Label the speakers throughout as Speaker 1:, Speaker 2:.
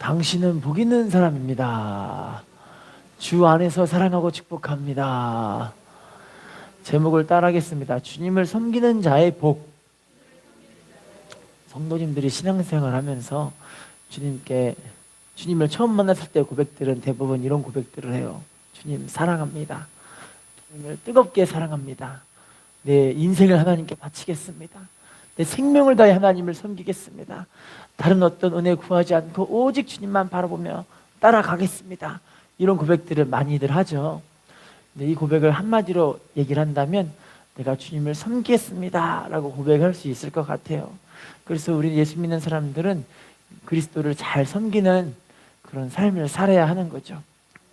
Speaker 1: 당신은 복 있는 사람입니다. 주 안에서 사랑하고 축복합니다. 제목을 따라하겠습니다. 주님을 섬기는 자의 복. 성도님들이 신앙생활 하면서 주님을 처음 만났을 때 고백들은 대부분 이런 고백들을 해요. 주님 사랑합니다. 주님을 뜨겁게 사랑합니다. 내 인생을 하나님께 바치겠습니다. 내 생명을 다해 하나님을 섬기겠습니다. 다른 어떤 은혜 구하지 않고 오직 주님만 바라보며 따라가겠습니다. 이런 고백들을 많이들 하죠. 근데 이 고백을 한마디로 얘기를 한다면 내가 주님을 섬기겠습니다 라고 고백할 수 있을 것 같아요. 그래서 우리 예수 믿는 사람들은 그리스도를 잘 섬기는 그런 삶을 살아야 하는 거죠.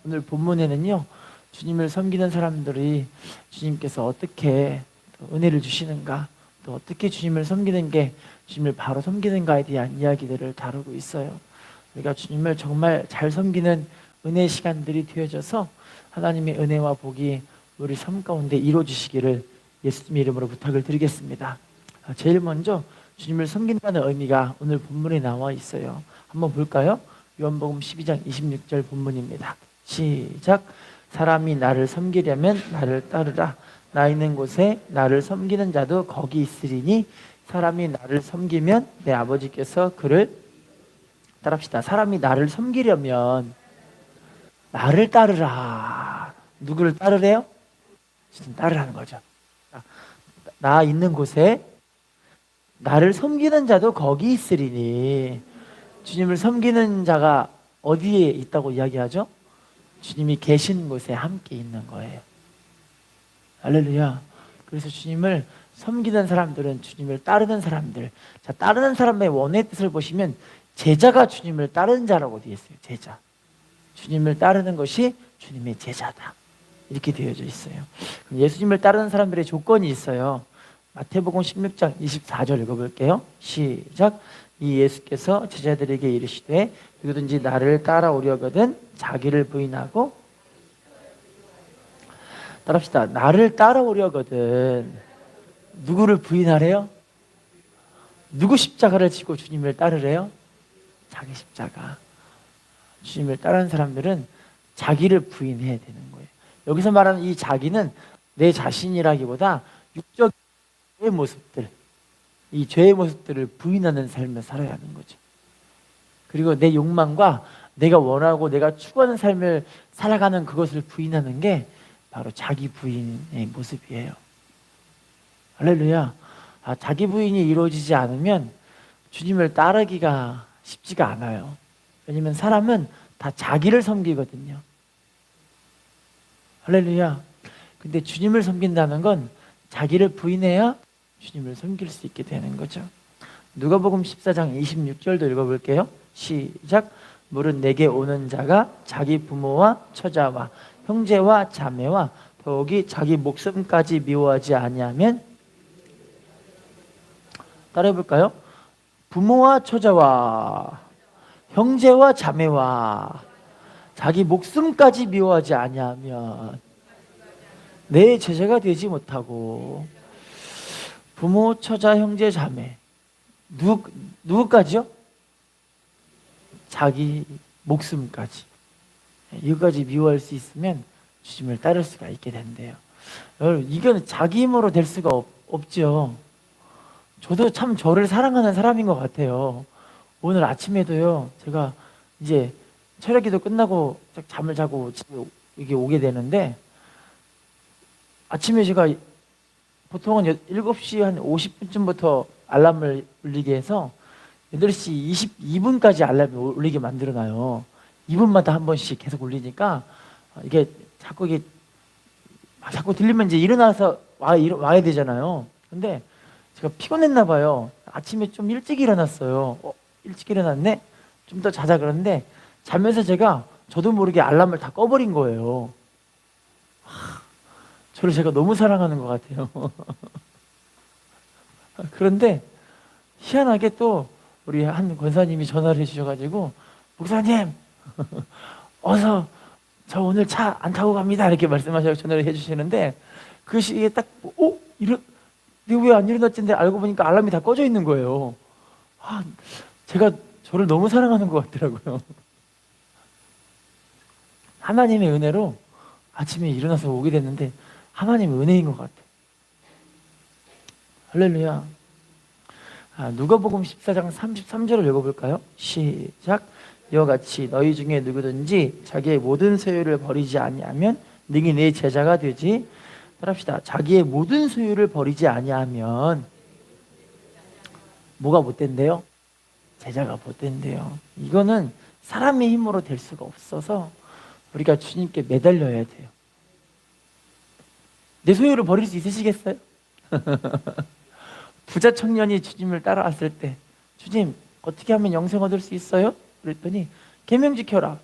Speaker 1: 오늘 본문에는요, 주님을 섬기는 사람들이 주님께서 어떻게 은혜를 주시는가, 또 어떻게 주님을 섬기는 게 주님을 바로 섬기는가에 대한 이야기들을 다루고 있어요. 우리가 주님을 정말 잘 섬기는 은혜 시간들이 되어져서 하나님의 은혜와 복이 우리 삶 가운데 이루어지시기를 예수님의 이름으로 부탁을 드리겠습니다. 제일 먼저 주님을 섬긴다는 의미가 오늘 본문에 나와 있어요. 한번 볼까요? 요한복음 12장 26절 본문입니다. 시작. 사람이 나를 섬기려면 나를 따르라. 나 있는 곳에 나를 섬기는 자도 거기 있으리니 사람이 나를 섬기면 내 아버지께서 그를 따릅시다. 사람이 나를 섬기려면 나를 따르라. 누구를 따르래요? 주님 따르라는 거죠. 나 있는 곳에 나를 섬기는 자도 거기 있으리니. 주님을 섬기는 자가 어디에 있다고 이야기하죠? 주님이 계신 곳에 함께 있는 거예요. 할렐루야. 그래서 주님을 섬기는 사람들은 주님을 따르는 사람들. 자, 따르는 사람의 원의 뜻을 보시면 제자가 주님을 따르는 자라고 되어 있어요. 제자. 주님을 따르는 것이 주님의 제자다. 이렇게 되어져 있어요. 그럼 예수님을 따르는 사람들의 조건이 있어요. 마태복음 16장 24절 읽어볼게요. 시작. 이 예수께서 제자들에게 이르시되 누구든지 나를 따라오려거든 자기를 부인하고 따라합시다. 나를 따라오려거든 누구를 부인하래요? 누구 십자가를 지고 주님을 따르래요? 자기 십자가. 주님을 따르는 사람들은 자기를 부인해야 되는 거예요. 여기서 말하는 이 자기는 내 자신이라기보다 육적의 모습들, 이 죄의 모습들을 부인하는 삶을 살아야 하는 거죠. 그리고 내 욕망과 내가 원하고 내가 추구하는 삶을 살아가는 그것을 부인하는 게 바로 자기 부인의 모습이에요. 할렐루야. 자기 부인이 이루어지지 않으면 주님을 따르기가 쉽지가 않아요. 왜냐면 사람은 다 자기를 섬기거든요. 할렐루야. 근데 주님을 섬긴다는 건 자기를 부인해야 주님을 섬길 수 있게 되는 거죠. 누가복음 14장 26절도 읽어볼게요. 시작. 물은 내게 오는 자가 자기 부모와 처자와 형제와 자매와 더욱이 자기 목숨까지 미워하지 아니하면 따라해볼까요? 부모와 처자와 형제와 자매와 자기 목숨까지 미워하지 아니하면 내 제자가 되지 못하고. 부모, 처자, 형제, 자매 누구까지요? 자기 목숨까지. 이거까지 미워할 수 있으면 주님을 따를 수가 있게 된대요. 여러분, 이건 자기 힘으로 될 수가 없죠. 저도 참 저를 사랑하는 사람인 것 같아요. 오늘 아침에도요, 제가 이제 철야기도 끝나고 잠을 자고 집에 이게 오게 되는데, 아침에 제가 보통은 7시 한 50분쯤부터 알람을 울리게 해서 8시 22분까지 알람을 울리게 만들어놔요. 2분마다 한 번씩 계속 울리니까 이게 자꾸 들리면 이제 일어나서 와야 되잖아요. 근데 제가 피곤했나 봐요. 아침에 좀 일찍 일어났어요. 일찍 일어났네? 좀 더 자자 그러는데 자면서 제가 저도 모르게 알람을 다 꺼버린 거예요. 저를 제가 너무 사랑하는 것 같아요. 그런데 희한하게 또 우리 한 권사님이 전화를 해주셔가지고 목사님 어서 저 오늘 차 안 타고 갑니다 이렇게 말씀하셔서 전화를 해주시는데 그 시기에 딱 내가 왜 안 일어났는데 알고 보니까 알람이 다 꺼져 있는 거예요. 제가 저를 너무 사랑하는 것 같더라고요. 하나님의 은혜로 아침에 일어나서 오게 됐는데 하나님의 은혜인 것 같아. 할렐루야. 누가복음 14장 33절을 읽어볼까요? 시작. 이와 같이 너희 중에 누구든지 자기의 모든 소유를 버리지 아니하면 능히 내 제자가 되지. 따라합시다. 자기의 모든 소유를 버리지 아니하면 뭐가 못 된대요? 제자가 못 된대요. 이거는 사람의 힘으로 될 수가 없어서 우리가 주님께 매달려야 돼요. 내 소유를 버릴 수 있으시겠어요? 부자 청년이 주님을 따라왔을 때 주님 어떻게 하면 영생 얻을 수 있어요? 그랬더니 계명 지켜라.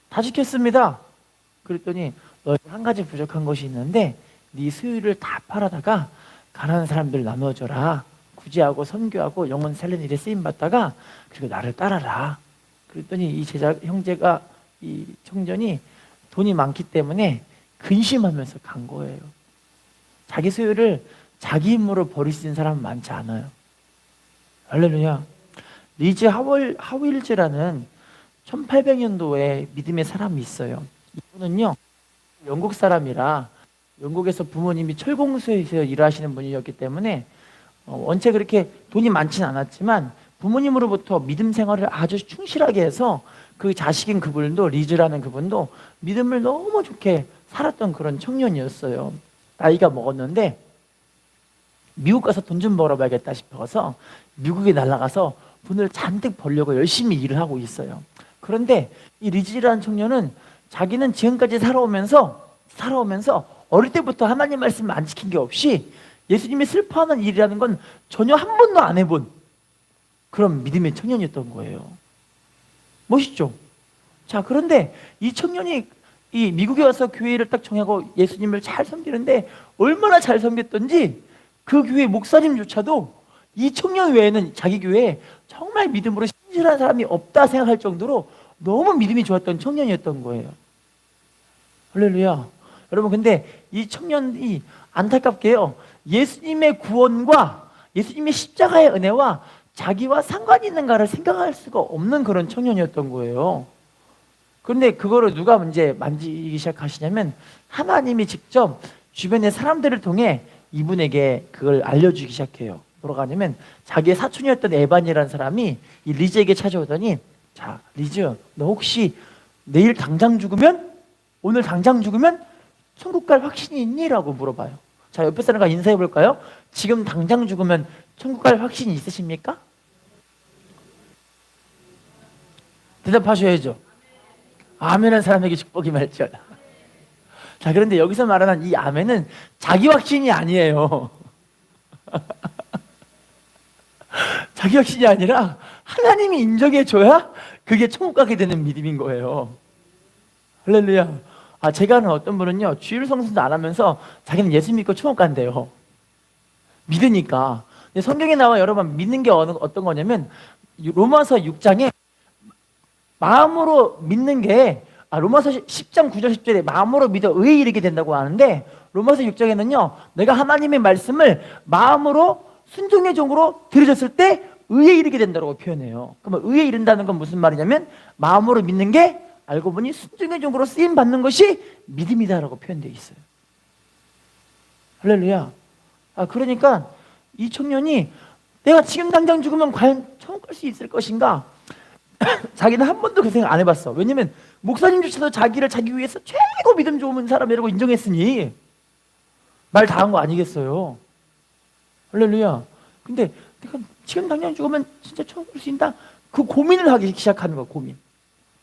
Speaker 1: 다 지켰습니다. 그랬더니 너 한 가지 부족한 것이 있는데 네 소유를 다 팔아다가 가난한 사람들 나눠줘라. 구제하고 선교하고 영혼 살리는 일에 쓰임 받다가 그리고 나를 따라라. 그랬더니 이 제자 형제가 이 청년이 돈이 많기 때문에 근심하면서 간 거예요. 자기 소유를 자기 힘으로 버릴 수 있는 사람은 많지 않아요. 할렐루야. 리즈 하윌즈라는 1800년도에 믿음의 사람이 있어요. 이분은요 영국 사람이라 영국에서 부모님이 철공소에서 일하시는 분이었기 때문에 원체 그렇게 돈이 많지는 않았지만 부모님으로부터 믿음 생활을 아주 충실하게 해서 그 자식인 그분도 리즈라는 그분도 믿음을 너무 좋게 살았던 그런 청년이었어요. 나이가 먹었는데 미국 가서 돈 좀 벌어봐야겠다 싶어서 미국에 날아가서 돈을 잔뜩 벌려고 열심히 일을 하고 있어요. 그런데 이 리즈라는 청년은 자기는 지금까지 살아오면서 어릴 때부터 하나님 말씀을 안 지킨 게 없이 예수님이 슬퍼하는 일이라는 건 전혀 한 번도 안 해본 그런 믿음의 청년이었던 거예요. 멋있죠? 자, 그런데 이 청년이 이 미국에 와서 교회를 딱 정하고 예수님을 잘 섬기는데 얼마나 잘 섬겼던지 그 교회 목사님조차도 이 청년 외에는 자기 교회에 정말 믿음으로 신실한 사람이 없다 생각할 정도로 너무 믿음이 좋았던 청년이었던 거예요. 할렐루야. 여러분, 근데 이 청년이 안타깝게요, 예수님의 구원과 예수님의 십자가의 은혜와 자기와 상관이 있는가를 생각할 수가 없는 그런 청년이었던 거예요. 그런데 그거를 누가 이제 만지기 시작하시냐면 하나님이 직접 주변의 사람들을 통해 이분에게 그걸 알려주기 시작해요. 뭐라고 하냐면 자기의 사촌이었던 에반이라는 사람이 이 리즈에게 찾아오더니, 자, 리즈, 너 혹시 내일 당장 죽으면, 오늘 당장 죽으면 천국 갈 확신이 있니? 라고 물어봐요. 자, 옆에 사람과 인사해 볼까요? 지금 당장 죽으면 천국 갈 확신이 있으십니까? 대답하셔야죠. 아멘한 사람에게 축복이 말지어다. 자, 그런데 여기서 말하는 이 아멘은 자기 확신이 아니에요. 자기 확신이 아니라 하나님이 인정해줘야 그게 천국 가게 되는 믿음인 거예요. 할렐루야. 제가 아는 어떤 분은요, 주일 성수도 안 하면서 자기는 예수 믿고 천국 간대요. 믿으니까. 근데 성경에 나와 여러분 믿는 게 어떤 거냐면 로마서 6장에 마음으로 믿는 게, 로마서 10장 9절 10절에 마음으로 믿어 의에 이르게 된다고 하는데, 로마서 6장에는요 내가 하나님의 말씀을 마음으로 순종의 종으로 들으셨을 때 의에 이르게 된다고 표현해요. 그러면 의에 이른다는 건 무슨 말이냐면 마음으로 믿는 게 알고 보니 순종의 종으로 쓰임 받는 것이 믿음이다라고 표현되어 있어요. 할렐루야. 그러니까 이 청년이 내가 지금 당장 죽으면 과연 천국 갈 수 있을 것인가? 자기는 한 번도 그 생각 안 해봤어. 왜냐면 목사님조차도 자기를 자기 위해서 최고 믿음 좋은 사람이라고 인정했으니 말 다 한 거 아니겠어요? 할렐루야. 근데 내가 지금 당장 죽으면 진짜 천국 갈 수 있다? 그 고민을 하기 시작하는 거야, 고민.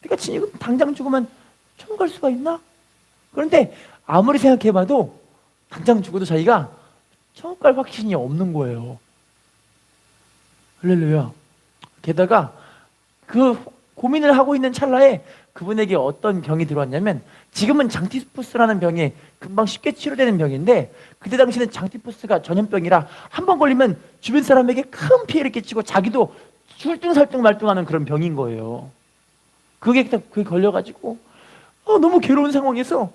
Speaker 1: 내가 지금 당장 죽으면 천국 갈 수가 있나? 그런데 아무리 생각해봐도 당장 죽어도 자기가 천국 갈 확신이 없는 거예요. 할렐루야. 게다가 그 고민을 하고 있는 찰나에 그분에게 어떤 병이 들어왔냐면, 지금은 장티푸스라는 병이 금방 쉽게 치료되는 병인데 그때 당시는 장티푸스가 전염병이라 한 번 걸리면 주변 사람에게 큰 피해를 끼치고 자기도 술뚱살뚱말뚱하는 그런 병인 거예요. 그게 걸려가지고 너무 괴로운 상황에서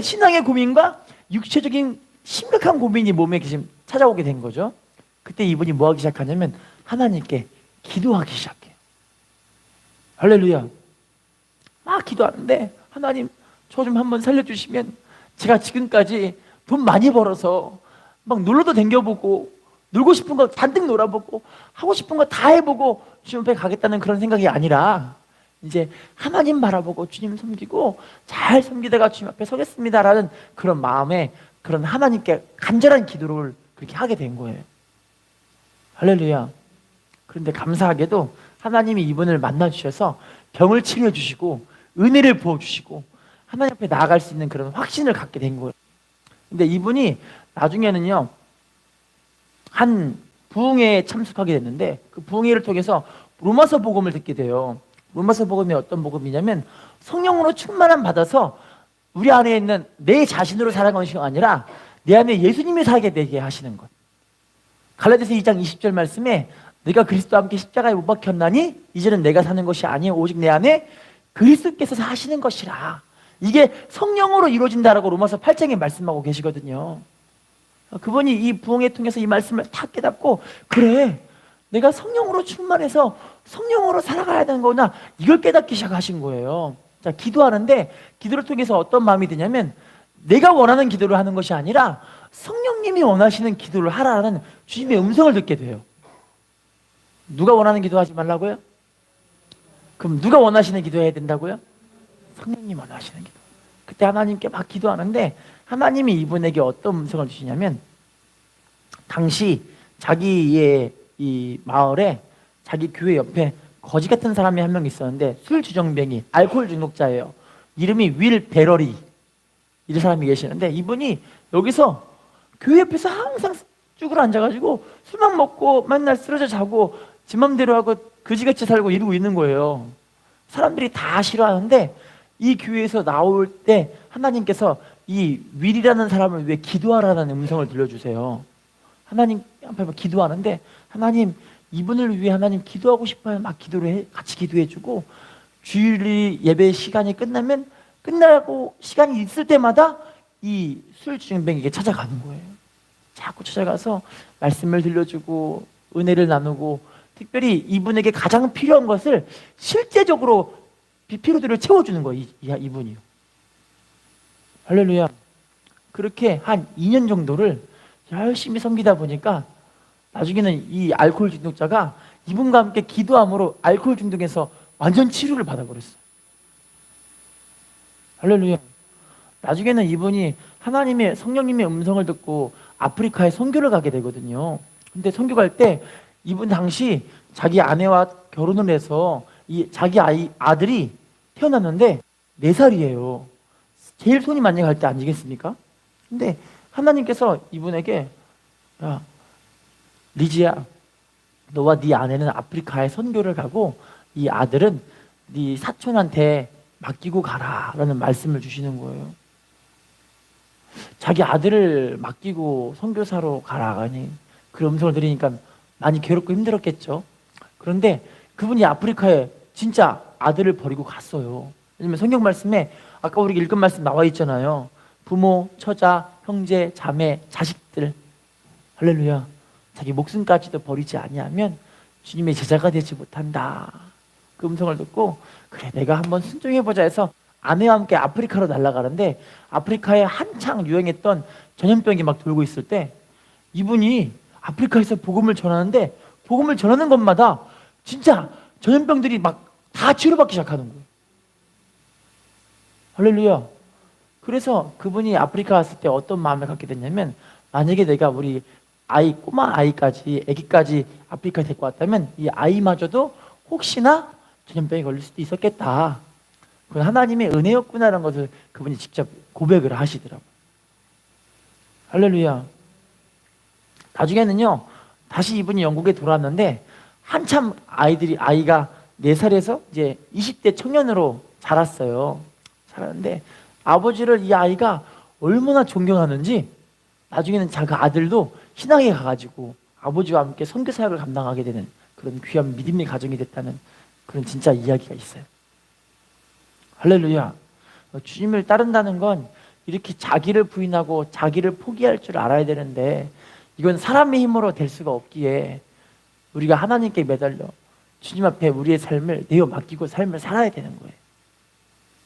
Speaker 1: 신앙의 고민과 육체적인 심각한 고민이 몸에 지금 찾아오게 된 거죠. 그때 이분이 뭐 하기 시작하냐면 하나님께 기도하기 시작해요. 할렐루야. 막 기도하는데, 하나님, 저 좀 한번 살려주시면 제가 지금까지 돈 많이 벌어서 막 놀러도 댕겨보고 놀고 싶은 거 잔뜩 놀아보고 하고 싶은 거 다 해보고 주님 앞에 가겠다는 그런 생각이 아니라 이제 하나님 바라보고 주님 섬기고 잘 섬기다가 주님 앞에 서겠습니다라는 그런 마음에 그런 하나님께 간절한 기도를 그렇게 하게 된 거예요. 할렐루야. 그런데 감사하게도 하나님이 이분을 만나 주셔서 병을 치료해 주시고 은혜를 부어 주시고 하나님 앞에 나아갈 수 있는 그런 확신을 갖게 된 거예요. 근데 이분이 나중에는요 한 부흥회에 참석하게 됐는데 그 부흥회를 통해서 로마서 복음을 듣게 돼요. 로마서 복음이 어떤 복음이냐면 성령으로 충만함 받아서 우리 안에 있는 내 자신으로 살아가는 것이 아니라 내 안에 예수님이 살게 되게 하시는 것. 갈라디아서 2장 20절 말씀에 내가 그리스도와 함께 십자가에 못 박혔나니 이제는 내가 사는 것이 아니요 오직 내 안에 그리스도께서 사시는 것이라. 이게 성령으로 이루어진다라고 로마서 8장에 말씀하고 계시거든요. 그분이 이 부흥회 통해서 이 말씀을 다 깨닫고 그래 내가 성령으로 충만해서 성령으로 살아가야 되는 거구나 이걸 깨닫기 시작하신 거예요. 자, 기도하는데 기도를 통해서 어떤 마음이 드냐면 내가 원하는 기도를 하는 것이 아니라 성령님이 원하시는 기도를 하라는 주님의 음성을 듣게 돼요. 누가 원하는 기도 하지 말라고요? 그럼 누가 원하시는 기도 해야 된다고요? 성령님 원하시는 기도. 그때 하나님께 막 기도하는데 하나님이 이분에게 어떤 음성을 주시냐면 당시 자기의 이 마을에 자기 교회 옆에 거지 같은 사람이 한 명 있었는데 술 주정뱅이 알코올 중독자예요. 이름이 윌 베러리 이 사람이 계시는데 이분이 여기서 교회 옆에서 항상 쭈그러 앉아가지고 술만 먹고 맨날 쓰러져 자고 지 맘대로 하고 그지같이 살고 이러고 있는 거예요. 사람들이 다 싫어하는데 이 교회에서 나올 때 하나님께서 이 윌이라는 사람을 위해 기도하라는 음성을 들려주세요. 하나님 앞에 기도하는데 하나님 이분을 위해 하나님 기도하고 싶어요. 막 같이 기도해주고 주일 예배 시간이 끝나고 시간이 있을 때마다 이 술주정뱅이에게 찾아가는 거예요. 자꾸 찾아가서 말씀을 들려주고 은혜를 나누고 특별히 이분에게 가장 필요한 것을 실제적으로 피로들을 채워주는 거예요. 이분이요. 할렐루야. 그렇게 한 2년 정도를 열심히 섬기다 보니까 나중에는 이 알코올 중독자가 이분과 함께 기도함으로 알코올 중독에서 완전 치료를 받아버렸어요. 할렐루야. 나중에는 이분이 하나님의 성령님의 음성을 듣고 아프리카에 선교를 가게 되거든요. 근데 선교 갈 때 이분 당시 자기 아내와 결혼을 해서 자기 아들이 태어났는데 4살이에요. 제일 손이 많이 갈 때 아니겠습니까? 근데 하나님께서 이분에게 야 리지야 너와 네 아내는 아프리카에 선교를 가고 이 아들은 네 사촌한테 맡기고 가라 라는 말씀을 주시는 거예요. 자기 아들을 맡기고 선교사로 가라 하니 그 음성을 들으니까 많이 괴롭고 힘들었겠죠. 그런데 그분이 아프리카에 진짜 아들을 버리고 갔어요. 왜냐면 성경 말씀에 아까 우리가 읽은 말씀 나와 있잖아요. 부모, 처자, 형제, 자매, 자식들 할렐루야. 자기 목숨까지도 버리지 아니하면 주님의 제자가 되지 못한다. 그 음성을 듣고 그래 내가 한번 순종해보자 해서 아내와 함께 아프리카로 날아가는데 아프리카에 한창 유행했던 전염병이 막 돌고 있을 때 이분이 아프리카에서 복음을 전하는데 복음을 전하는 것마다 진짜 전염병들이 막 다 치료받기 시작하는 거예요. 할렐루야. 그래서 그분이 아프리카 갔을 때 어떤 마음을 갖게 됐냐면 만약에 내가 우리 꼬마 아기까지 아프리카에 데리고 왔다면 이 아이마저도 혹시나 전염병에 걸릴 수도 있었겠다. 그건 하나님의 은혜였구나라는 것을 그분이 직접 고백을 하시더라고요. 할렐루야. 나중에는요, 다시 이분이 영국에 돌아왔는데 한참 아이가 4살에서 이제 20대 청년으로 자랐어요. 자랐는데 아버지를 이 아이가 얼마나 존경하는지 나중에는 자기 아들도 신앙에 가가지고 아버지와 함께 선교 사역을 감당하게 되는 그런 귀한 믿음의 가정이 됐다는 그런 진짜 이야기가 있어요. 할렐루야. 주님을 따른다는 건 이렇게 자기를 부인하고 자기를 포기할 줄 알아야 되는데 이건 사람의 힘으로 될 수가 없기에 우리가 하나님께 매달려 주님 앞에 우리의 삶을 내어 맡기고 삶을 살아야 되는 거예요.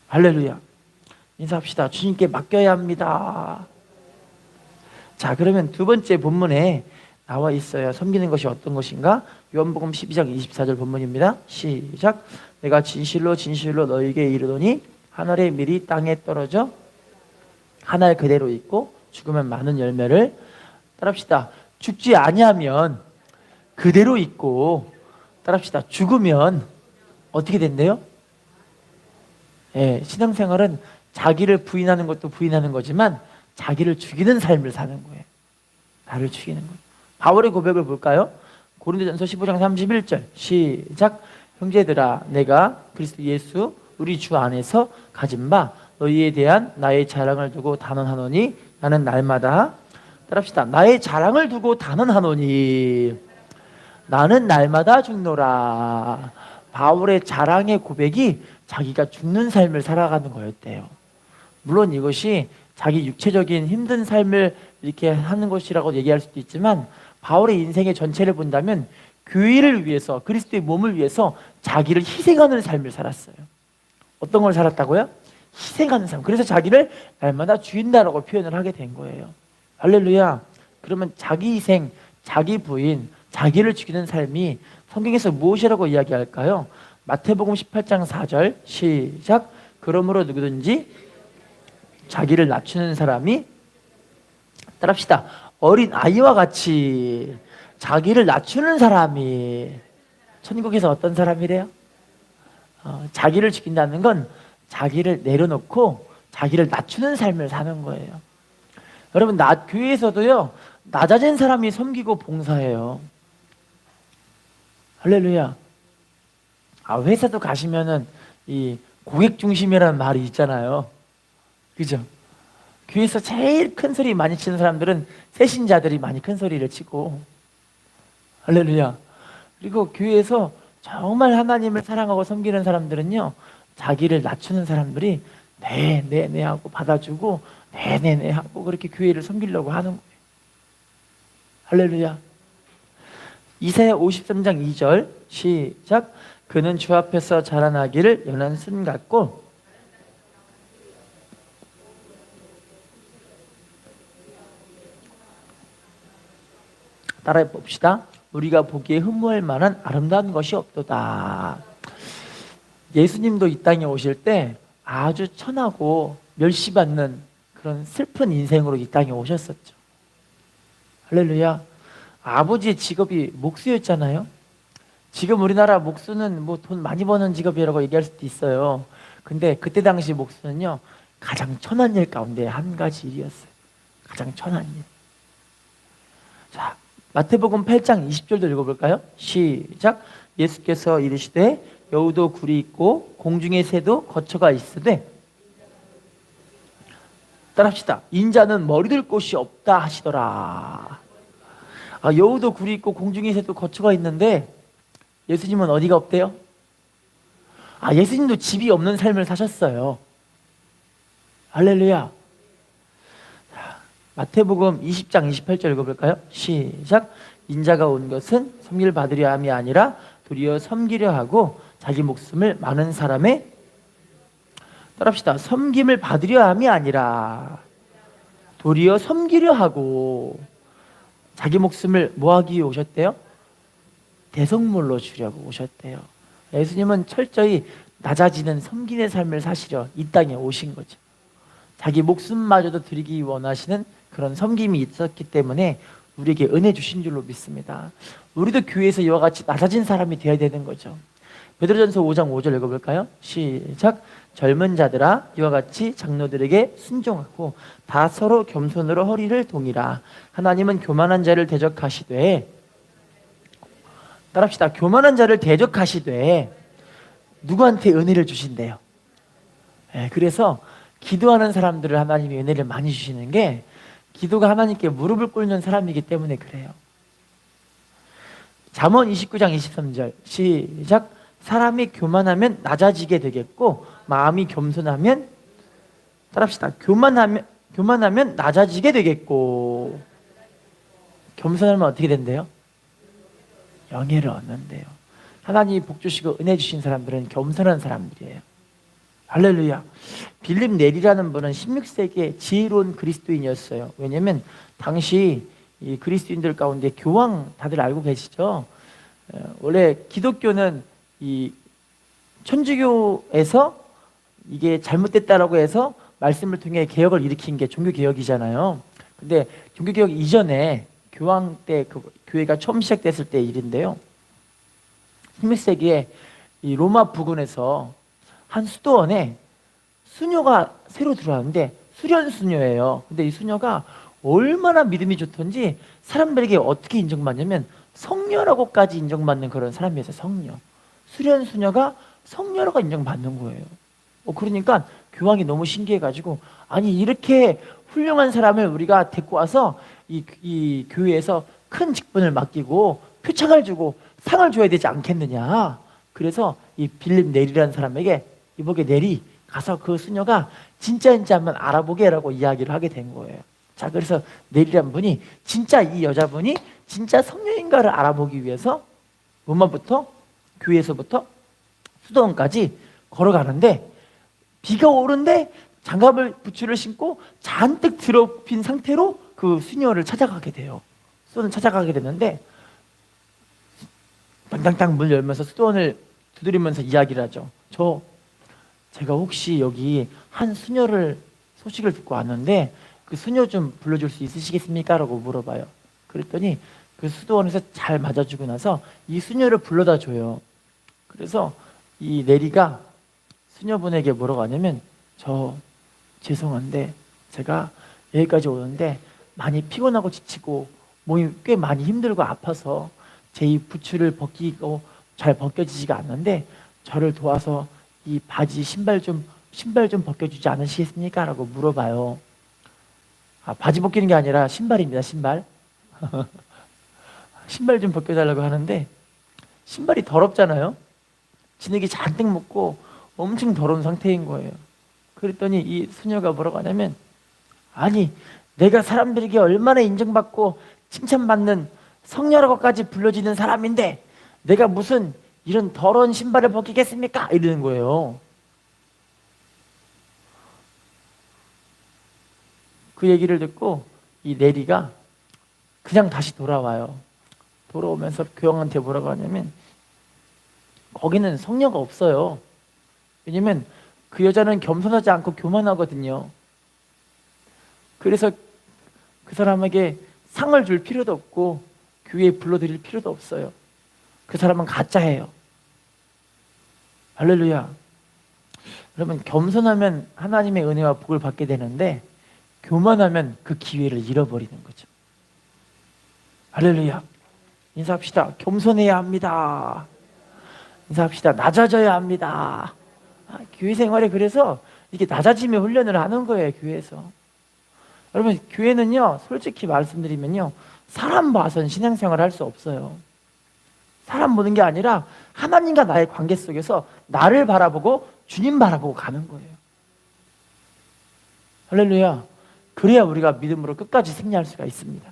Speaker 1: 할렐루야. 인사합시다. 주님께 맡겨야 합니다. 자, 그러면 두 번째 본문에 나와 있어요. 섬기는 것이 어떤 것인가? 요한복음 12장 24절 본문입니다. 시작. 내가 진실로 진실로 너희에게 이르노니 하늘의 밀이 땅에 떨어져 하늘 그대로 있고 죽으면 많은 열매를, 따라합시다. 죽지 아니하면 그대로 있고, 따라합시다. 죽으면 어떻게 된대요? 예, 신앙생활은 자기를 부인하는 것도 부인하는 거지만 자기를 죽이는 삶을 사는 거예요. 나를 죽이는 거예요. 바울의 고백을 볼까요? 고린도전서 15장 31절 시작. 형제들아, 내가 그리스도 예수 우리 주 안에서 가진 바 너희에 대한 나의 자랑을 두고 단언하노니 나는 날마다, 따라합시다. 나의 자랑을 두고 단언하노니 나는 날마다 죽노라. 바울의 자랑의 고백이 자기가 죽는 삶을 살아가는 거였대요. 물론 이것이 자기 육체적인 힘든 삶을 이렇게 하는 것이라고 얘기할 수도 있지만 바울의 인생의 전체를 본다면 교회를 위해서, 그리스도의 몸을 위해서 자기를 희생하는 삶을 살았어요. 어떤 걸 살았다고요? 희생하는 삶. 그래서 자기를 날마다 죽인다라고 표현을 하게 된 거예요. 할렐루야. 그러면 자기 희생, 자기 부인, 자기를 죽이는 삶이 성경에서 무엇이라고 이야기할까요? 마태복음 18장 4절 시작. 그러므로 누구든지 자기를 낮추는 사람이, 따라합시다. 어린 아이와 같이 자기를 낮추는 사람이 천국에서 어떤 사람이래요? 자기를 죽인다는 건 자기를 내려놓고 자기를 낮추는 삶을 사는 거예요. 여러분, 교회에서도요, 낮아진 사람이 섬기고 봉사해요. 할렐루야. 회사도 가시면은 이 고객 중심이라는 말이 있잖아요. 그죠? 교회에서 제일 큰 소리 많이 치는 사람들은 새신자들이 많이 큰 소리를 치고, 할렐루야. 그리고 교회에서 정말 하나님을 사랑하고 섬기는 사람들은요, 자기를 낮추는 사람들이 네 하고 받아주고 네 하고 그렇게 교회를 섬기려고 하는 거예요. 할렐루야. 이사야 53장 2절 시작. 그는 주 앞에서 자라나기를 연한 순 같고, 따라해 봅시다. 우리가 보기에 흠모할 만한 아름다운 것이 없도다. 예수님도 이 땅에 오실 때 아주 천하고 멸시받는 그런 슬픈 인생으로 이 땅에 오셨었죠. 할렐루야. 아버지의 직업이 목수였잖아요. 지금 우리나라 목수는 뭐 돈 많이 버는 직업이라고 얘기할 수도 있어요. 근데 그때 당시 목수는요, 가장 천한 일 가운데 한 가지 일이었어요. 가장 천한 일. 자, 마태복음 8장 20절도 읽어볼까요? 시작. 예수께서 이르시되 여우도 굴이 있고 공중의 새도 거처가 있으되, 따라합시다. 인자는 머리들 곳이 없다 하시더라. 여우도 굴이 있고 공중의 새도 거처가 있는데 예수님은 어디가 없대요? 예수님도 집이 없는 삶을 사셨어요. 할렐루야. 마태복음 20장 28절 읽어볼까요? 시작. 인자가 온 것은 섬길 받으려 함이 아니라 도리어 섬기려 하고 자기 목숨을 많은 사람의, 따라합시다. 섬김을 받으려 함이 아니라 도리어 섬기려 하고 자기 목숨을 뭐 하기 위해 오셨대요? 대성물로 주려고 오셨대요. 예수님은 철저히 낮아지는 섬기는 삶을 사시려 이 땅에 오신 거죠. 자기 목숨마저도 드리기 원하시는 그런 섬김이 있었기 때문에 우리에게 은혜 주신 줄로 믿습니다. 우리도 교회에서 이와 같이 낮아진 사람이 되어야 되는 거죠. 베드로전서 5장 5절 읽어볼까요? 시작. 젊은 자들아, 이와 같이 장로들에게 순종하고 다 서로 겸손으로 허리를 동이라. 하나님은 교만한 자를 대적하시되, 따라합시다. 교만한 자를 대적하시되 누구한테 은혜를 주신대요? 그래서 기도하는 사람들을 하나님이 은혜를 많이 주시는 게, 기도가 하나님께 무릎을 꿇는 사람이기 때문에 그래요. 잠언 29장 23절 시작. 사람이 교만하면 낮아지게 되겠고 마음이 겸손하면, 따라합시다. 교만하면 낮아지게 되겠고, 겸손하면 어떻게 된대요? 영예를 얻는데요. 하나님이 복 주시고 은혜 주신 사람들은 겸손한 사람들이에요. 할렐루야. 빌립 네리라는 분은 16세기에 지혜로운 그리스도인이었어요. 왜냐하면 당시 이 그리스도인들 가운데 교황 다들 알고 계시죠? 원래 기독교는 이 천주교에서 이게 잘못됐다라고 해서 말씀을 통해 개혁을 일으킨 게 종교개혁이잖아요. 근데 종교개혁 이전에 교황 때 그 교회가 처음 시작됐을 때 일인데요. 16세기에 이 로마 부근에서 한 수도원에 수녀가 새로 들어왔는데 수련 수녀예요. 근데 이 수녀가 얼마나 믿음이 좋던지 사람들에게 어떻게 인정받냐면 성녀라고까지 인정받는 그런 사람이었어요. 성녀. 수련 수녀가 성녀라고 인정받는 거예요. 그러니까 교황이 너무 신기해가지고 아니 이렇게 훌륭한 사람을 우리가 데리고 와서 이 교회에서 큰 직분을 맡기고 표창을 주고 상을 줘야 되지 않겠느냐. 그래서 이 빌립 네리라는 사람에게 이보게 네리 가서 그 수녀가 진짜인지 한번 알아보게라고 이야기를 하게 된 거예요. 자, 그래서 네리란 분이 진짜 이 여자분이 진짜 성녀인가를 알아보기 위해서 로마부터 교회에서부터 수도원까지 걸어가는데 비가 오는데 장갑을 부츠를 신고 잔뜩 드럽힌 상태로 그 수녀를 찾아가게 돼요. 수도원을 찾아가게 됐는데 땅땅땅 문 열면서 수도원을 두드리면서 이야기를 하죠. 제가 혹시 여기 한 수녀를 소식을 듣고 왔는데 그 수녀 좀 불러줄 수 있으시겠습니까? 라고 물어봐요. 그랬더니 그 수도원에서 잘 맞아주고 나서 이 수녀를 불러다 줘요. 그래서 이 네리가 수녀분에게 뭐라고 하냐면 죄송한데 제가 여기까지 오는데 많이 피곤하고 지치고 몸이 꽤 많이 힘들고 아파서 제 이 부츠를 벗기고 잘 벗겨지지가 않는데 저를 도와서 이 바지 신발 좀 벗겨주지 않으시겠습니까? 라고 물어봐요. 바지 벗기는 게 아니라 신발입니다. 신발. 신발 좀 벗겨달라고 하는데 신발이 더럽잖아요. 진흙이 잔뜩 묻고 엄청 더러운 상태인 거예요. 그랬더니 이 수녀가 뭐라고 하냐면 아니 내가 사람들에게 얼마나 인정받고 칭찬받는 성녀라고까지 불려지는 사람인데 내가 무슨 이런 더러운 신발을 벗기겠습니까? 이러는 거예요. 그 얘기를 듣고 이 네리가 그냥 다시 돌아와요. 돌아오면서 교황한테 뭐라고 하냐면 거기는 성녀가 없어요. 왜냐면 그 여자는 겸손하지 않고 교만하거든요. 그래서 그 사람에게 상을 줄 필요도 없고 교회에 불러드릴 필요도 없어요. 그 사람은 가짜예요. 할렐루야. 여러분 겸손하면 하나님의 은혜와 복을 받게 되는데 교만하면 그 기회를 잃어버리는 거죠. 할렐루야. 인사합시다. 겸손해야 합니다. 인사합시다. 낮아져야 합니다. 교회 생활에 그래서 이게 낮아짐의 훈련을 하는 거예요. 교회에서. 여러분 교회는요 솔직히 말씀드리면요 사람 봐선 신앙생활을 할 수 없어요. 사람 보는 게 아니라 하나님과 나의 관계 속에서 나를 바라보고 주님 바라보고 가는 거예요. 할렐루야. 그래야 우리가 믿음으로 끝까지 승리할 수가 있습니다.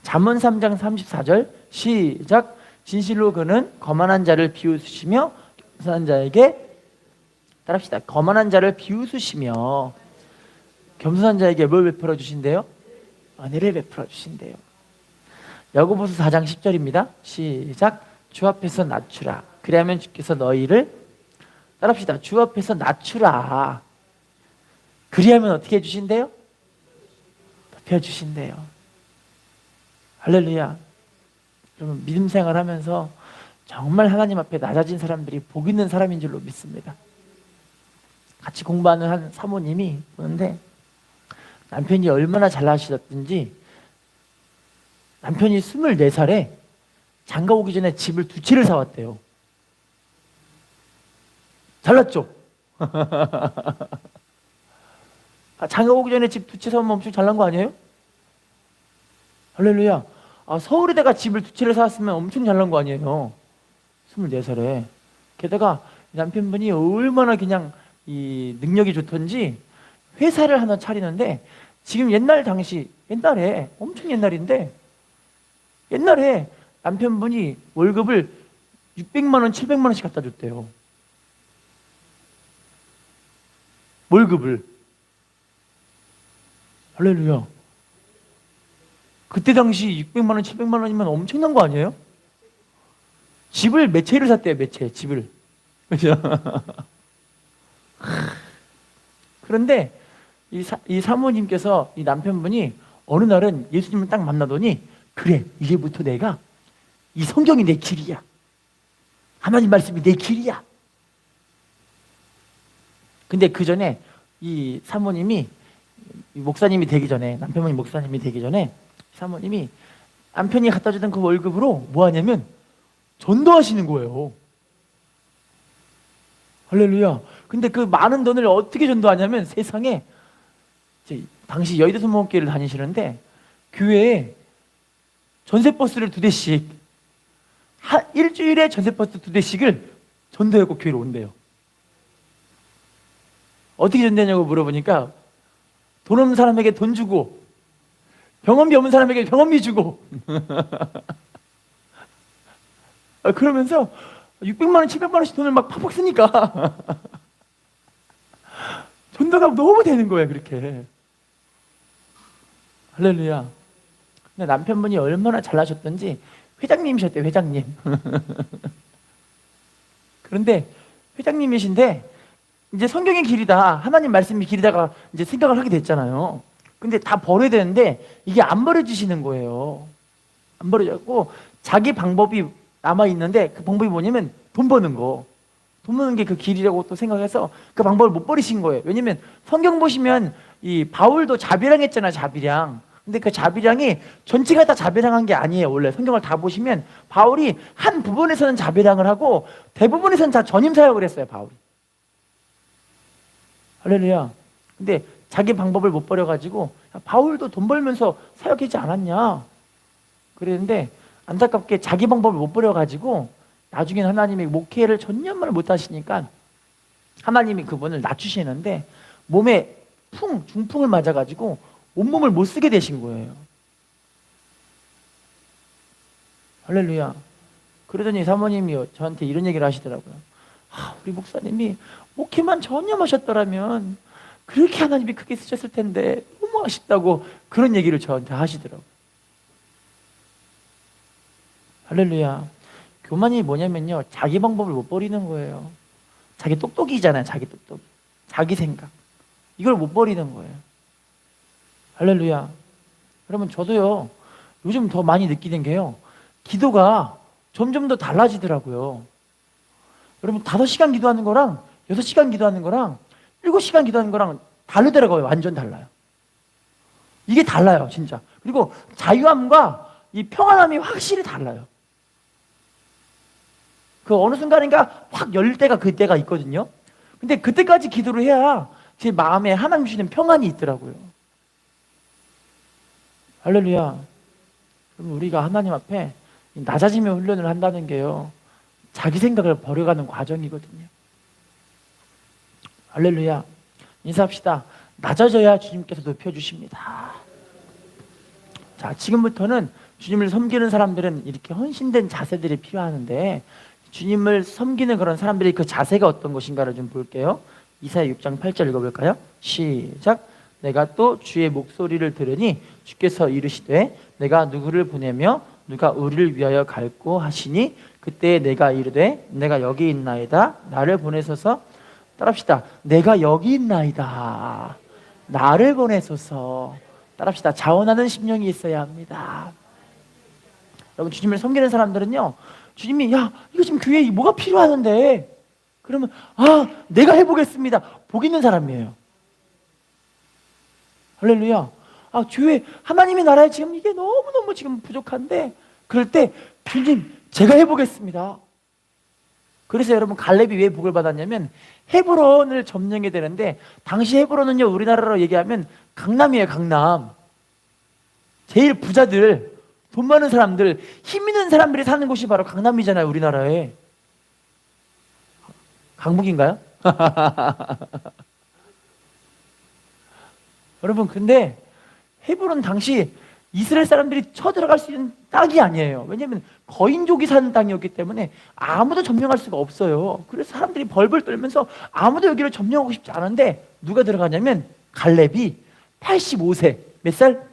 Speaker 1: 잠언 3장 34절 시작. 진실로 그는 거만한 자를 비웃으시며 겸손한 자에게 따라합시다. 거만한 자를 비웃으시며 겸손한 자에게 뭘 베풀어 주신대요? 은혜를 베풀어 주신대요. 야고보서 4장 10절입니다. 시작. 주 앞에서 낮추라. 그래야면 주께서 너희를 따라합시다. 주 앞에서 낮추라. 그리하면 어떻게 해주신대요? 높여주신대요. 할렐루야. 여러분 믿음 생활하면서 정말 하나님 앞에 낮아진 사람들이 복 있는 사람인 줄로 믿습니다. 같이 공부하는 한 사모님이 보는데 남편이 얼마나 잘나시던지 남편이 24살에 장가 오기 전에 집을 2채를 사왔대요. 잘났죠? 장가 오기 전에 집 2채 사오면 엄청 잘난 거 아니에요? 할렐루야. 서울에다가 집을 2채를 사왔으면 엄청 잘난 거 아니에요? 24살에. 게다가 남편분이 얼마나 그냥 이 능력이 좋던지 회사를 하나 차리는데 지금 옛날에 엄청 옛날인데 옛날에 남편분이 월급을 600만 원, 700만 원씩 갖다 줬대요. 월급을. 할렐루야. 그때 당시 600만 원, 700만 원이면 엄청난 거 아니에요? 집을 몇 채를 샀대요, 몇 채, 집을. 그죠? 그런데 이 사모님께서, 이 남편분이 어느 날은 예수님을 딱 만나더니, 그래, 이제부터 내가 이 성경이 내 길이야. 하나님 말씀이 내 길이야. 근데 그 전에 이 사모님이, 이 목사님이 되기 전에, 남편분이 목사님이 되기 전에 사모님이 남편이 갖다 주던 그 월급으로 뭐 하냐면 전도하시는 거예요. 할렐루야. 근데 그 많은 돈을 어떻게 전도하냐면, 세상에, 당시 여의도 손목교회를 다니시는데 교회에 전세버스를 2대씩, 일주일에 전세버스 2대씩을 전도하고 교회로 온대요. 어떻게 전도하냐고 물어보니까 돈 없는 사람에게 돈 주고, 병원비 없는 사람에게 병원비 주고 그러면서 600만 원, 700만 원씩 돈을 막 팍팍 쓰니까 전도가 너무 되는 거예요, 그렇게. 할렐루야. 근데 남편분이 얼마나 잘나셨던지 회장님이셨대요, 회장님. 그런데 회장님이신데 이제 성경의 길이다, 하나님 말씀이 길이다가 이제 생각을 하게 됐잖아요. 근데 다 버려야 되는데 이게 안 버려지시는 거예요. 안 버려졌고, 자기 방법이 남아 있는데 그 방법이 뭐냐면 돈 버는 거. 돈 버는 게 그 길이라고 또 생각해서 그 방법을 못 버리신 거예요. 왜냐면 성경 보시면 이 바울도 자비랑 했잖아요, 자비랑. 근데 그 자비량이 전체가 다 자비량한 게 아니에요. 원래 성경을 다 보시면 바울이 한 부분에서는 자비량을 하고 대부분에서는 다 전임 사역을 했어요, 바울이. 할렐루야. 근데 자기 방법을 못 버려가지고, 바울도 돈 벌면서 사역하지 않았냐 그랬는데, 안타깝게 자기 방법을 못 버려가지고 나중에는 하나님이 목회를 전념을 못 하시니까 하나님이 그분을 낮추시는데 몸에 중풍을 맞아가지고 온몸을 못 쓰게 되신 거예요. 할렐루야. 그러더니 사모님이 저한테 이런 얘기를 하시더라고요. 우리 목사님이 목회만 전념하셨더라면 그렇게 하나님이 크게 쓰셨을 텐데 너무 아쉽다고 그런 얘기를 저한테 하시더라고요. 할렐루야. 교만이 뭐냐면요, 자기 방법을 못 버리는 거예요. 자기 똑똑이잖아요, 자기 똑똑이. 자기 생각. 이걸 못 버리는 거예요. 할렐루야. 여러분, 저도요, 요즘 더 많이 느끼는 게요, 기도가 점점 더 달라지더라고요. 여러분, 5시간 기도하는 거랑 6시간 기도하는 거랑 7시간 기도하는 거랑 다르더라고요. 완전 달라요. 이게 달라요, 진짜. 그리고 자유함과 이 평안함이 확실히 달라요. 그 어느 순간인가 확 열릴 때가, 그때가 있거든요. 근데 그때까지 기도를 해야 제 마음에 하나님 주시는 평안이 있더라고요. 할렐루야. 그럼 우리가 하나님 앞에 낮아지며 훈련을 한다는 게요, 자기 생각을 버려가는 과정이거든요. 할렐루야. 인사합시다. 낮아져야 주님께서 높여주십니다. 자, 지금부터는 주님을 섬기는 사람들은 이렇게 헌신된 자세들이 필요하는데, 주님을 섬기는 그런 사람들의 그 자세가 어떤 것인가를 좀 볼게요. 이사야 6장 8절 읽어볼까요? 시작. 내가 또 주의 목소리를 들으니 주께서 이르시되 내가 누구를 보내며 누가 우리를 위하여 갈고 하시니 그때 내가 이르되 내가 여기 있나이다. 나를 보내소서. 따라합시다. 내가 여기 있나이다. 나를 보내소서. 따라합시다. 자원하는 심령이 있어야 합니다. 여러분, 주님을 섬기는 사람들은요, 주님이 야, 이거 지금 교회에 뭐가 필요하는데, 그러면 내가 해보겠습니다. 복 있는 사람이에요. 할렐루야. 교회 하나님의 나라에 지금 이게 너무너무 지금 부족한데, 그럴 때 주님 제가 해보겠습니다. 그래서 여러분, 갈렙이 왜 복을 받았냐면 헤브론을 점령해야 되는데, 당시 헤브론은요, 우리나라로 얘기하면 강남이에요. 강남. 제일 부자들, 돈 많은 사람들, 힘 있는 사람들이 사는 곳이 바로 강남이잖아요, 우리나라에. 강북인가요? 여러분, 근데 헤브론 당시 이스라엘 사람들이 쳐들어갈 수 있는 땅이 아니에요. 왜냐하면 거인족이 사는 땅이었기 때문에 아무도 점령할 수가 없어요. 그래서 사람들이 벌벌 떨면서 아무도 여기를 점령하고 싶지 않은데 누가 들어가냐면 갈렙이 85세, 몇 살?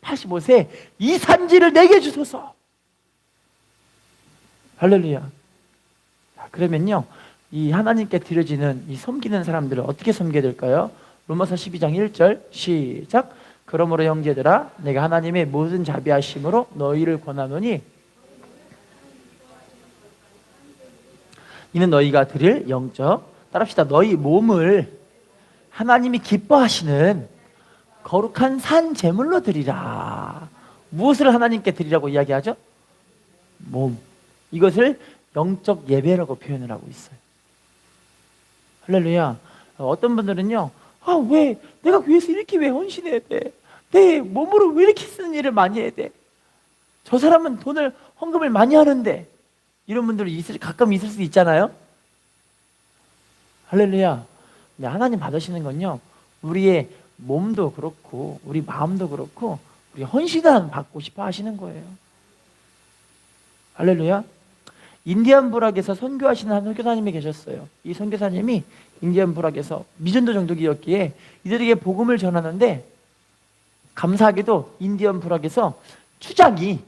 Speaker 1: 85세, 이 산지를 내게 주소서. 할렐루야. 자, 그러면요, 이 하나님께 드려지는 이 섬기는 사람들을 어떻게 섬겨야 될까요? 로마서 12장 1절 시작. 그러므로 형제들아, 내가 하나님의 모든 자비하심으로 너희를 권하노니 이는 너희가 드릴 영적, 따라합시다, 너희 몸을 하나님이 기뻐하시는 거룩한 산 제물로 드리라. 무엇을 하나님께 드리라고 이야기하죠? 몸. 이것을 영적 예배라고 표현을 하고 있어요. 할렐루야. 어떤 분들은요, 왜 내가 교회에서 이렇게 왜 헌신해야 돼? 내 몸으로 왜 이렇게 쓰는 일을 많이 해야 돼? 저 사람은 돈을 헌금을 많이 하는데, 이런 분들이 가끔 있을 수 있잖아요. 할렐루야. 근데 하나님 받으시는 건요, 우리의 몸도 그렇고 우리 마음도 그렇고 우리 헌신을 받고 싶어 하시는 거예요. 할렐루야. 인디안 부락에서 선교하시는 한 선교사님이 계셨어요. 이 선교사님이 인디안 부락에서 미전도 정독이었기에 이들에게 복음을 전하는데, 감사하게도 인디언 부락에서 추장이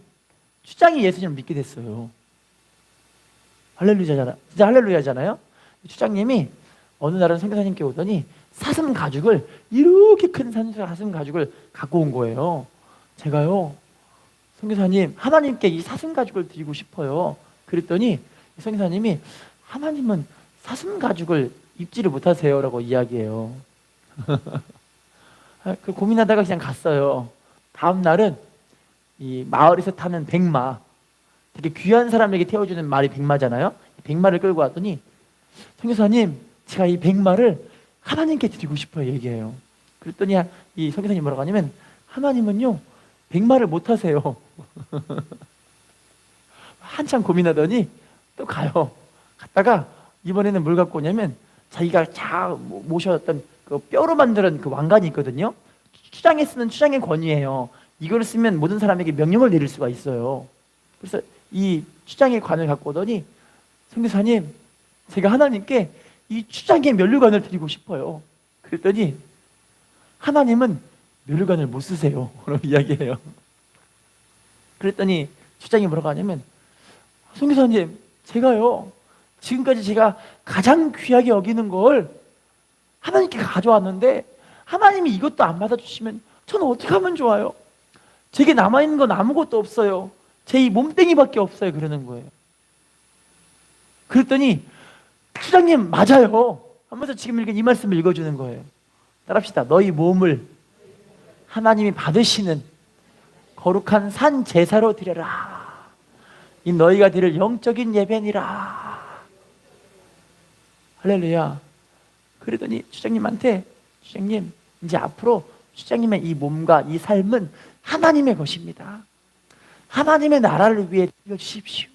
Speaker 1: 예수님을 믿게 됐어요. 할렐루야잖아. 진짜 할렐루야잖아요. 추장님이 어느 날은 선교사님께 오더니 사슴 가죽을, 이렇게 큰 사슴 가죽을 갖고 온 거예요. 제가요, 선교사님, 하나님께 이 사슴 가죽을 드리고 싶어요. 그랬더니 선교사님이, 하나님은 사슴 가죽을 입지를 못하세요 라고 이야기해요. 그 고민하다가 그냥 갔어요. 다음 날은 이 마을에서 타는 백마, 되게 귀한 사람에게 태워주는 말이 백마잖아요. 백마를 끌고 왔더니, 선교사님, 제가 이 백마를 하나님께 드리고 싶어요 얘기해요. 그랬더니 이 선교사님이 뭐라고 하냐면, 하나님은요 백마를 못 타세요. 한참 고민하더니 또 가요. 갔다가 이번에는 뭘 갖고 오냐면, 자기가 모셨던 그 뼈로 만든 그 왕관이 있거든요. 추장에 쓰는 추장의 권위예요. 이걸 쓰면 모든 사람에게 명령을 내릴 수가 있어요. 그래서 이 추장의 관을 갖고 오더니, 선교사님, 제가 하나님께 이 추장의 면류관을 드리고 싶어요. 그랬더니 하나님은 면류관을 못 쓰세요 라고 이야기해요. 그랬더니 추장이 뭐라고 하냐면, 선교사님, 제가요 지금까지 제가 가장 귀하게 여기는 걸 하나님께 가져왔는데 하나님이 이것도 안 받아주시면 저는 어떻게 하면 좋아요? 제게 남아있는 건 아무것도 없어요. 제 이 몸뚱이밖에 없어요. 그러는 거예요. 그랬더니 추장님, 맞아요 하면서 지금 읽은 이 말씀을 읽어주는 거예요. 따라합시다. 너희 몸을 하나님이 받으시는 거룩한 산 제사로 드려라. 이 너희가 드릴 영적인 예배니라. 할렐루야. 그러더니 추장님한테, 추장님, 이제 앞으로 추장님의 이 몸과 이 삶은 하나님의 것입니다. 하나님의 나라를 위해 드려주십시오.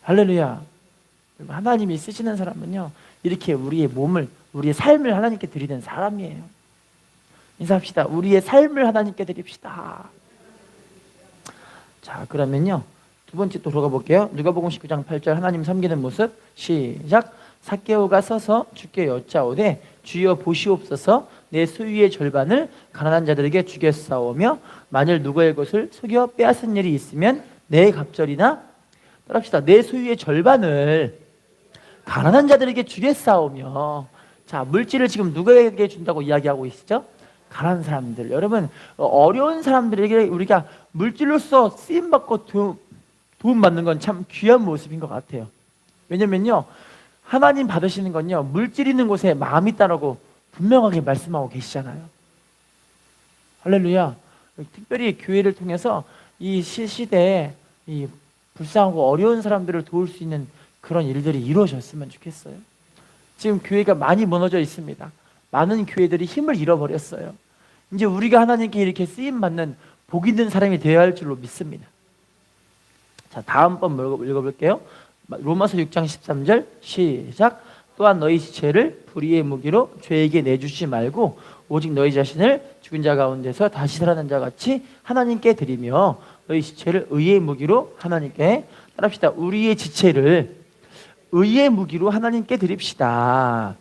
Speaker 1: 할렐루야. 하나님이 쓰시는 사람은요, 이렇게 우리의 몸을, 우리의 삶을 하나님께 드리는 사람이에요. 인사합시다. 우리의 삶을 하나님께 드립시다. 자, 그러면요, 두 번째 또 들어가 볼게요. 누가복음 19장 8절 하나님 섬기는 모습 시작. 삭개오가 서서 주께 여짜오되, 주여 보시옵소서, 내 소유의 절반을 가난한 자들에게 주겠사오며 만일 누구의 것을 속여 빼앗은 일이 있으면 내 갑절이나, 따라합시다, 내 소유의 절반을 가난한 자들에게 주겠사오며. 자, 물질을 지금 누구에게 준다고 이야기하고 있죠? 가난한 사람들. 여러분, 어려운 사람들에게 우리가 물질로서 쓰임받고 도움받는 건 참 귀한 모습인 것 같아요. 왜냐면요, 하나님 받으시는 건요, 물질 있는 곳에 마음이 있다라고 분명하게 말씀하고 계시잖아요. 할렐루야. 특별히 교회를 통해서 이 시대에 이 불쌍하고 어려운 사람들을 도울 수 있는 그런 일들이 이루어졌으면 좋겠어요. 지금 교회가 많이 무너져 있습니다. 많은 교회들이 힘을 잃어버렸어요. 이제 우리가 하나님께 이렇게 쓰임받는 복 있는 사람이 되어야 할 줄로 믿습니다. 자, 다음 번 읽어볼게요. 로마서 6장 13절 시작. 또한 너희 지체를 불의의 무기로 죄에게 내주지 말고 오직 너희 자신을 죽은 자 가운데서 다시 살아난 자 같이 하나님께 드리며 너희 지체를 의의 무기로 하나님께 따릅시다. 우리의 지체를 의의 무기로 하나님께 드립시다.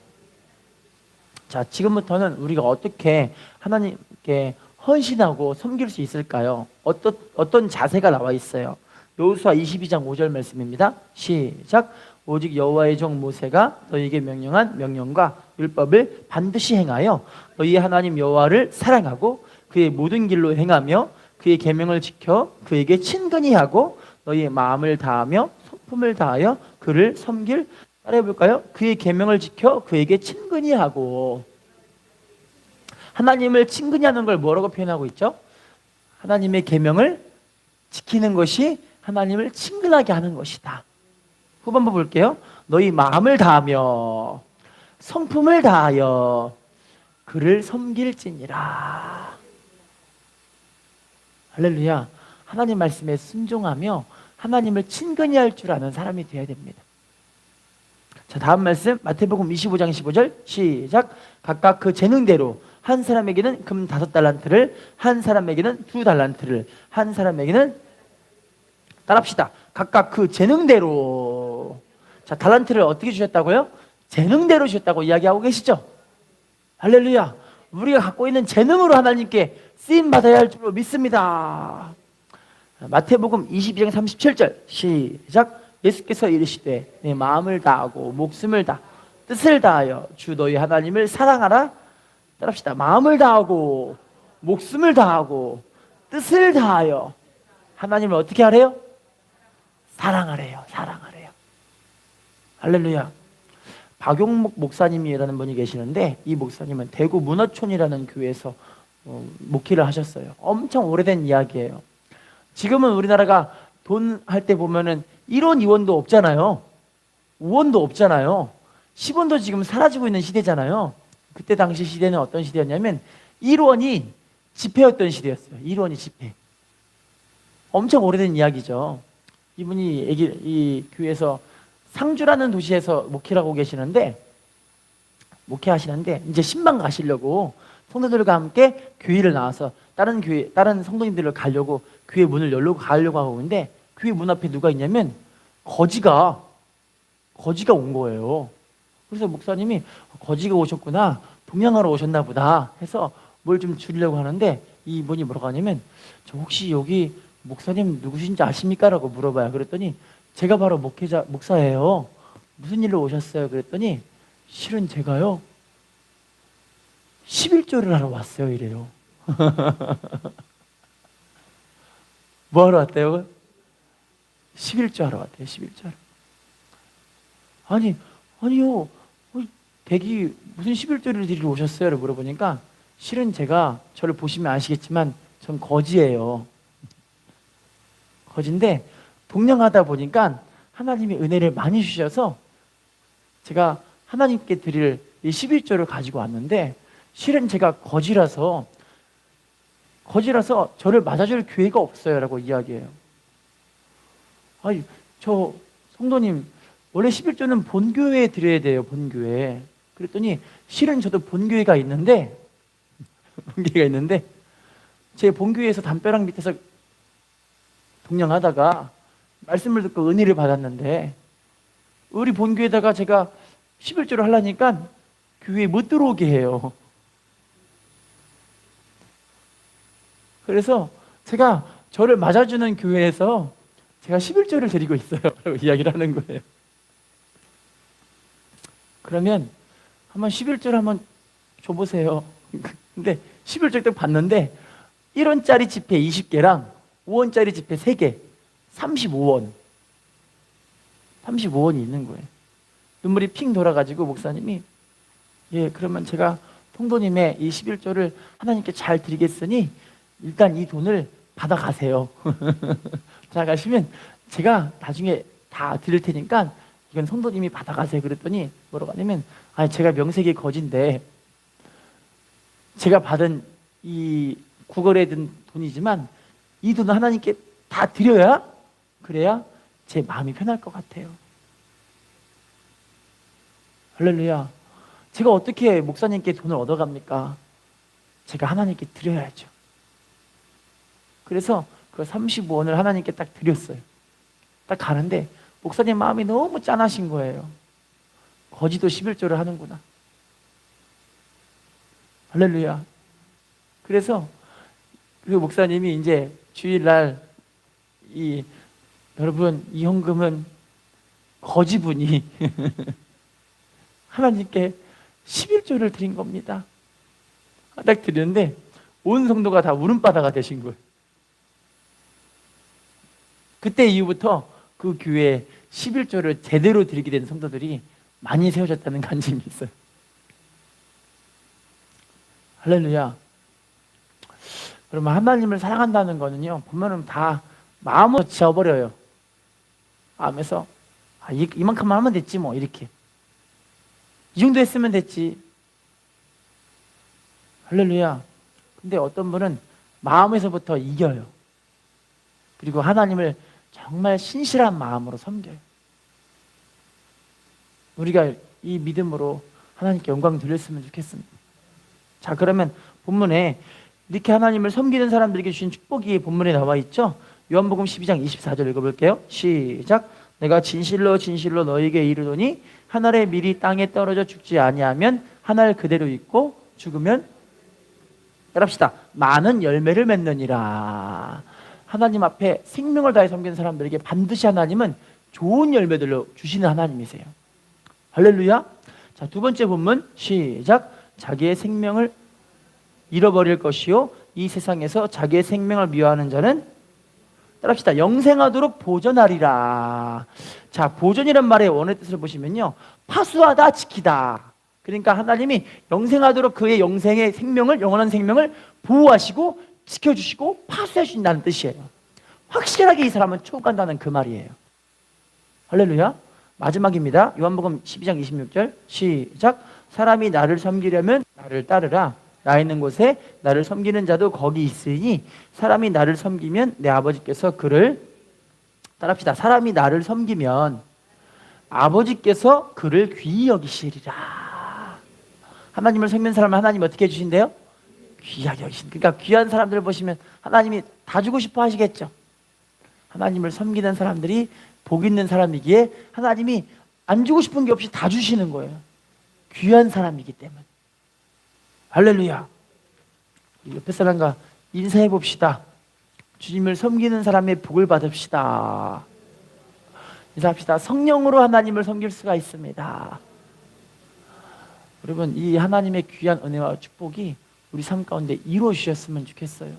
Speaker 1: 자, 지금부터는 우리가 어떻게 하나님께 헌신하고 섬길 수 있을까요? 어떤 자세가 나와 있어요. 여호수아 22장 5절 말씀입니다. 시작. 오직 여호와의 종 모세가 너희에게 명령한 명령과 율법을 반드시 행하여 너희 하나님 여호와를 사랑하고 그의 모든 길로 행하며 그의 계명을 지켜 그에게 친근히 하고 너희의 마음을 다하며 성품을 다하여 그를 섬길. 따라해볼까요? 그의 계명을 지켜 그에게 친근히 하고. 하나님을 친근히 하는 걸 뭐라고 표현하고 있죠? 하나님의 계명을 지키는 것이 하나님을 친근하게 하는 것이다. 후반부 볼게요. 너희 마음을 다하며 성품을 다하여 그를 섬길지니라. 할렐루야. 하나님 말씀에 순종하며 하나님을 친근히 할 줄 아는 사람이 되어야 됩니다. 자, 다음 말씀 마태복음 25장 15절 시작. 각각 그 재능대로 한 사람에게는 금 5달란트를, 한 사람에게는 2달란트를, 한 사람에게는, 따라합시다. 각각 그 재능대로. 자, 달란트를 어떻게 주셨다고요? 재능대로 주셨다고 이야기하고 계시죠? 할렐루야. 우리가 갖고 있는 재능으로 하나님께 쓰임 받아야 할 줄로 믿습니다. 마태복음 22장 37절 시작. 예수께서 이르시되 내 마음을 다하고 목숨을 다 뜻을 다하여 주 너희 하나님을 사랑하라. 따라합시다. 마음을 다하고 목숨을 다하고 뜻을 다하여 하나님을 어떻게 하래요? 사랑하래요. 사랑하래요. 할렐루야. 박용목 목사님이라는 분이 계시는데 이 목사님은 대구 문어촌이라는 교회에서 목회를 하셨어요. 엄청 오래된 이야기예요. 지금은 우리나라가 돈 할 때 보면은 1원, 2원도 없잖아요. 5원도 없잖아요. 10원도 지금 사라지고 있는 시대잖아요. 그때 당시 시대는 어떤 시대였냐면 1원이 지폐였던 시대였어요. 1원이 지폐. 엄청 오래된 이야기죠. 이분이 이 교회에서 상주라는 도시에서 목회하고 계시는데, 목회하시는데 이제 신방 가시려고 성도들과 함께 교회를 나와서 다른 교회, 다른 성도님들을 가려고 교회 문을 열려고 가려고 하고 있는데 교회 문 앞에 누가 있냐면 거지가 온 거예요. 그래서 목사님이 거지가 오셨구나, 동양하러 오셨나 보다 해서 뭘 좀 주려고 하는데 이분이 뭐라고 하냐면 저 혹시 여기 목사님 누구신지 아십니까? 라고 물어봐요. 그랬더니 제가 바로 목사예요. 무슨 일로 오셨어요? 그랬더니 실은 제가요 11조를 하러 왔어요. 이래요. 뭐 하러 왔대요? 11조 하러 왔대요. 11조 하러. 아니요. 댁이 무슨 11조를 드리러 오셨어요? 라고 물어보니까 실은 제가 저를 보시면 아시겠지만 전 거지예요. 거지인데 동령하다 보니까 하나님이 은혜를 많이 주셔서 제가 하나님께 드릴 이 11조를 가지고 왔는데 실은 제가 거지라서 저를 맞아줄 교회가 없어요. 라고 이야기해요. 아니, 저 성도님 원래 11조는 본교회에 드려야 돼요. 본교회. 그랬더니 실은 저도 본교회가 있는데 제 본교회에서 담벼락 밑에서 동령하다가 말씀을 듣고 은혜를 받았는데 우리 본교회에다가 제가 11조를 하려니까 교회에 못 들어오게 해요. 그래서 제가 저를 맞아주는 교회에서 제가 11조를 드리고 있어요. 라고 이야기를 하는 거예요. 그러면 한번 11조를 한번 줘보세요. 근데 11조 딱 봤는데 1원짜리 지폐 20개랑 5원짜리 지폐 3개 35원 있는 거예요. 눈물이 핑 돌아가지고 목사님이 그러면 제가 통도님의 이 11조를 하나님께 잘 드리겠으니 일단 이 돈을 받아가세요. 받아가시면 제가 나중에 다 드릴 테니까 이건 성도님이 받아가세요. 그랬더니 뭐라고 하냐면 제가 명색이 거진데 제가 받은 이 구걸에 든 돈이지만 이 돈을 하나님께 다 드려야 그래야 제 마음이 편할 것 같아요. 할렐루야. 제가 어떻게 목사님께 돈을 얻어갑니까? 제가 하나님께 드려야죠. 그래서 그 35원을 하나님께 딱 드렸어요. 딱 가는데 목사님 마음이 너무 짠하신 거예요. 거지도 11조를 하는구나. 할렐루야. 그래서 그 목사님이 이제 주일날 여러분 이 헌금은 거지분이 하나님께 11조를 드린 겁니다. 딱 드렸는데 온 성도가 다 울음바다가 되신 거예요. 그때 이후부터 그 교회에 11조를 제대로 드리게 된 성도들이 많이 세워졌다는 간증이 있어요. 할렐루야. 그러면 하나님을 사랑한다는 거는요, 보면은 다 마음으로 지어버려요. 마음에서 이만큼만 하면 됐지 뭐, 이렇게 이 정도 했으면 됐지. 할렐루야. 근데 어떤 분은 마음에서부터 이겨요. 그리고 하나님을 정말 신실한 마음으로 섬겨요. 우리가 이 믿음으로 하나님께 영광 드렸으면 좋겠습니다. 자, 그러면 본문에 이렇게 하나님을 섬기는 사람들에게 주신 축복이 본문에 나와 있죠. 요한복음 12장 24절 읽어볼게요. 시작. 내가 진실로 진실로 너에게 이르노니 한 알의 밀이 땅에 떨어져 죽지 아니하면 한 알 그대로 있고 죽으면, 따라합시다, 많은 열매를 맺느니라. 하나님 앞에 생명을 다해 섬기는 사람들에게 반드시 하나님은 좋은 열매들로 주시는 하나님이세요. 할렐루야. 자, 두 번째 본문 시작. 자기의 생명을 잃어버릴 것이요 이 세상에서 자기의 생명을 미워하는 자는, 따라합시다, 영생하도록 보존하리라. 자, 보존이란 말의 원어의 뜻을 보시면요, 파수하다, 지키다. 그러니까 하나님이 영생하도록 그의 영생의 생명을, 영원한 생명을 보호하시고 지켜주시고 파수해 주신다는 뜻이에요. 확실하게 이 사람은 초간다는 그 말이에요. 할렐루야. 마지막입니다. 요한복음 12장 26절 시작. 사람이 나를 섬기려면 나를 따르라. 나 있는 곳에 나를 섬기는 자도 거기 있으니 사람이 나를 섬기면 내 아버지께서 그를, 따라합시다, 사람이 나를 섬기면 아버지께서 그를 귀히 여기시리라. 하나님을 섬기는 사람은 하나님 어떻게 해주신대요? 귀하게 여기신. 그러니까 귀한 사람들을 보시면 하나님이 다 주고 싶어 하시겠죠. 하나님을 섬기는 사람들이 복 있는 사람이기에 하나님이 안 주고 싶은 게 없이 다 주시는 거예요. 귀한 사람이기 때문에. 할렐루야. 옆에 사람과 인사해 봅시다. 주님을 섬기는 사람의 복을 받읍시다. 인사합시다. 성령으로 하나님을 섬길 수가 있습니다. 여러분, 이 하나님의 귀한 은혜와 축복이 우리 삶 가운데 이루어지셨으면 좋겠어요.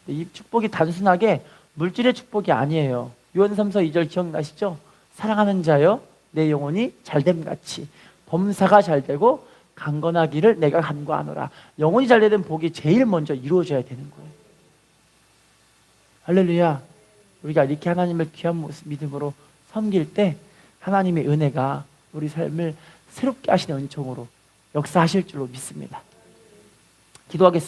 Speaker 1: 이 축복이 단순하게 물질의 축복이 아니에요. 요한삼서 2절 기억나시죠? 사랑하는 자여 내 영혼이 잘됨같이 범사가 잘되고 강건하기를 내가 간구하노라. 영혼이 잘되는 복이 제일 먼저 이루어져야 되는 거예요. 할렐루야. 우리가 이렇게 하나님을 귀한 모습 믿음으로 섬길 때 하나님의 은혜가 우리 삶을 새롭게 하시는 은총으로 역사하실 줄로 믿습니다. 기도하겠습니다.